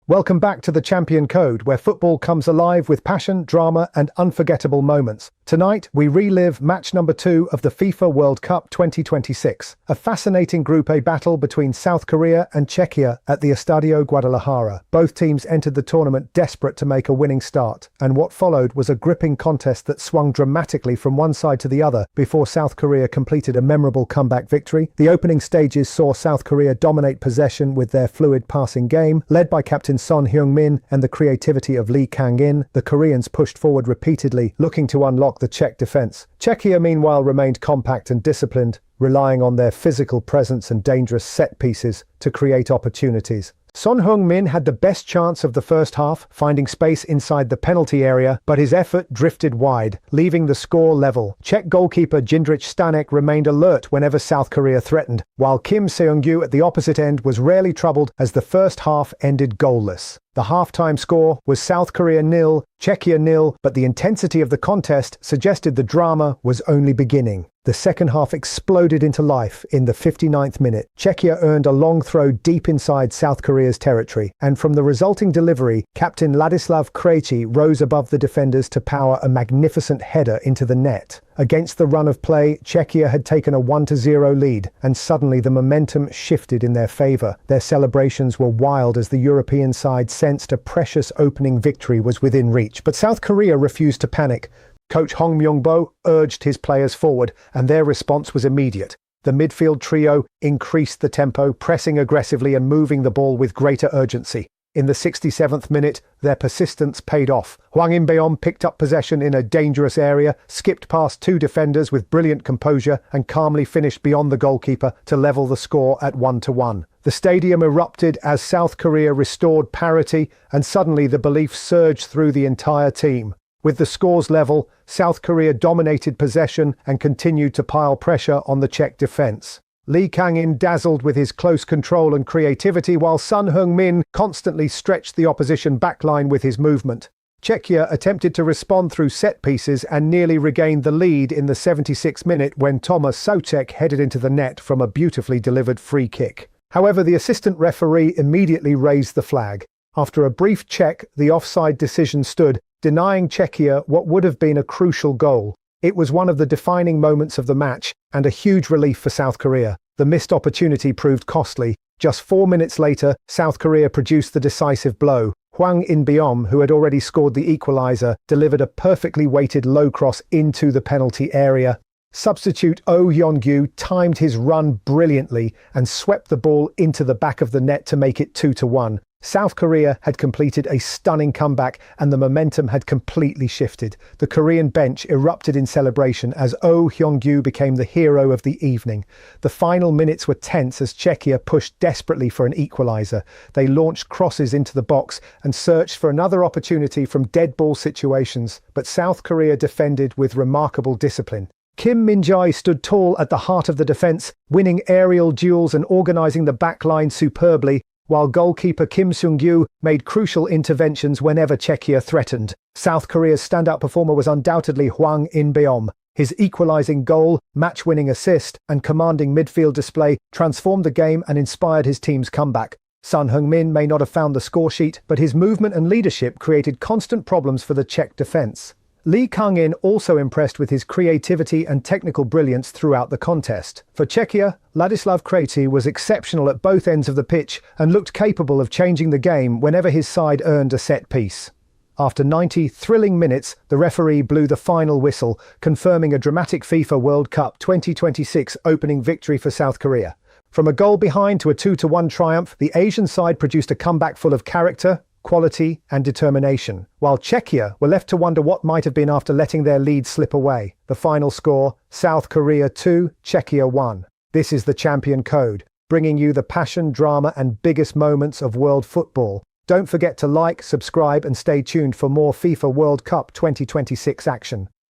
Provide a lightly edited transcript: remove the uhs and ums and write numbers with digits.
Welcome back to the Champion Code, where football comes alive with passion, drama, and unforgettable moments. Tonight, we relive match number 2 of the FIFA World Cup 2026, a fascinating Group A battle between South Korea and Czechia at the Estadio Guadalajara. Both teams entered the tournament desperate to make a winning start, and what followed was a gripping contest that swung dramatically from one side to the other before South Korea completed a memorable comeback victory. The opening stages saw South Korea dominate possession with their fluid passing game, led by captain Son Heung-min and the creativity of Lee Kang-in. The Koreans pushed forward repeatedly, looking to unlock the Czech defense. Czechia, meanwhile, remained compact and disciplined, relying on their physical presence and dangerous set pieces to create opportunities. Son Heung-min had the best chance of the first half, finding space inside the penalty area, but his effort drifted wide, leaving the score level. Czech goalkeeper Jindřich Stanek remained alert whenever South Korea threatened, while Kim Seung-gyu at the opposite end was rarely troubled as the first half ended goalless. The half-time score was South Korea 0, Czechia 0, but the intensity of the contest suggested the drama was only beginning. The second half exploded into life in the 59th minute. Czechia earned a long throw deep inside South Korea's territory, and from the resulting delivery, captain Ladislav Krejci rose above the defenders to power a magnificent header into the net. Against the run of play, Czechia had taken a 1-0 lead, and suddenly the momentum shifted in their favour. Their celebrations were wild as the European side sensed a precious opening victory was within reach. But South Korea refused to panic. Coach Hwang In-beom urged his players forward, and their response was immediate. The midfield trio increased the tempo, pressing aggressively and moving the ball with greater urgency. In the 67th minute, their persistence paid off. Hwang In-beom picked up possession in a dangerous area, skipped past 2 defenders with brilliant composure, and calmly finished beyond the goalkeeper to level the score at 1-1. The stadium erupted as South Korea restored parity, and suddenly the belief surged through the entire team. With the scores level, South Korea dominated possession and continued to pile pressure on the Czech defence. Lee Kang-in dazzled with his close control and creativity, while Son Heung-min constantly stretched the opposition backline with his movement. Czechia attempted to respond through set pieces and nearly regained the lead in the 76th minute when Tomas Soucek headed into the net from a beautifully delivered free kick. However, the assistant referee immediately raised the flag. After a brief check, the offside decision stood, denying Czechia what would have been a crucial goal. It was one of the defining moments of the match, and a huge relief for South Korea. The missed opportunity proved costly. Just 4 minutes later, South Korea produced the decisive blow. Hwang In-beom, who had already scored the equalizer, delivered a perfectly weighted low cross into the penalty area. Substitute Hyeon-gyu timed his run brilliantly and swept the ball into the back of the net to make it 2-1. South Korea had completed a stunning comeback, and the momentum had completely shifted. The Korean bench erupted in celebration as Hyeon-gyu became the hero of the evening. The final minutes were tense as Czechia pushed desperately for an equalizer. They launched crosses into the box and searched for another opportunity from dead ball situations, but South Korea defended with remarkable discipline. Kim Min-jae stood tall at the heart of the defence, winning aerial duels and organising the backline superbly, while goalkeeper Kim Seung-gyu made crucial interventions whenever Czechia threatened. South Korea's standout performer was undoubtedly Hwang In-beom. His equalising goal, match-winning assist, and commanding midfield display transformed the game and inspired his team's comeback. Son Heung-min may not have found the scoresheet, but his movement and leadership created constant problems for the Czech defence. Lee Kang-in also impressed with his creativity and technical brilliance throughout the contest. For Czechia, Ladislav Krejci was exceptional at both ends of the pitch and looked capable of changing the game whenever his side earned a set piece. After 90 thrilling minutes, the referee blew the final whistle, confirming a dramatic FIFA World Cup 2026 opening victory for South Korea. From a goal behind to a 2-1 triumph, the Asian side produced a comeback full of character, quality, and determination, while Czechia were left to wonder what might have been after letting their lead slip away. The final score, South Korea 2, Czechia 1. This is the Champion Code, bringing you the passion, drama, and biggest moments of world football. Don't forget to like, subscribe, and stay tuned for more FIFA World Cup 2026 action.